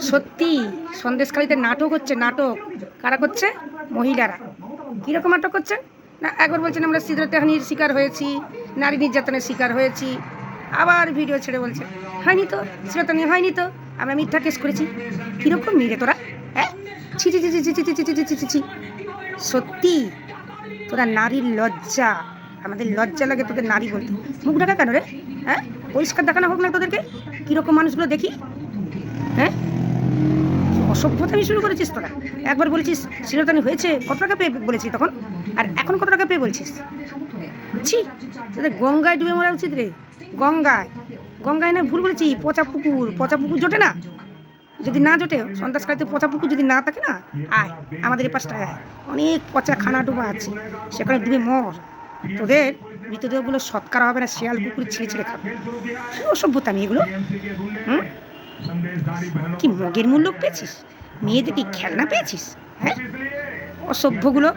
সত্যি সন্দেশখালীতে নাটক হচ্ছে, নাটক কারা করছে? মহিলারা। কীরকম নাটক করছেন না, একবার বলছেন আমরা শ্লীলতাহানির শিকার হয়েছি, নারী নির্যাতনের শিকার হয়েছি, আবার ভিডিও ছেড়ে বলছে হয়নি তো, শ্লীলতাহানি হয়নি তো, আমরা মিথ্যা কেস করেছি। কীরকম মিলে তোরা? হ্যাঁ, ছি ছি ছি ছি ছি ছি ছি ছি ছি ছি। সত্যি তোরা নারীর লজ্জা, আমাদের লজ্জা লাগে তোদের নারী বলতে। মুখ ঢাকা কেন রে? হ্যাঁ, পরিষ্কার দেখানো হোক না তোদেরকে, কীরকম মানুষগুলো দেখি। হ্যাঁ, অসভ্যতামি শুরু করেছিস তোরা। একবার বলেছিস শ্লীলতাহানি হয়েছে, কত টাকা পেয়ে বলেছি তখন, আর এখন কত টাকা পেয়ে বলছিস? ছি, তোদের গঙ্গায় ডুবে মরা উচিত রে। গঙ্গায়, গঙ্গায় না ভুল বলেছি, পচা পুকুর, পচা পুকুর জোটে না? যদি না জোটে, সন্ত্রাসকারীতে পচা পুকুর যদি না থাকে না, আয় আমাদের এই পাশটায় আয়, অনেক পচা খানা ডুবা আছে, সেখানে ডুবে মর। তোদের মৃতদেহগুলো সৎকার হবে না, শিয়াল কুকুর ছিঁড়ে ছিঁড়ে খাবে। কী অসভ্যতামি এগুলো! হুম, কি মগের মূল্য পেয়েছিস? মেয়েদের কি খেলনা পেয়েছিস? হ্যাঁ, অসভ্যগুলো।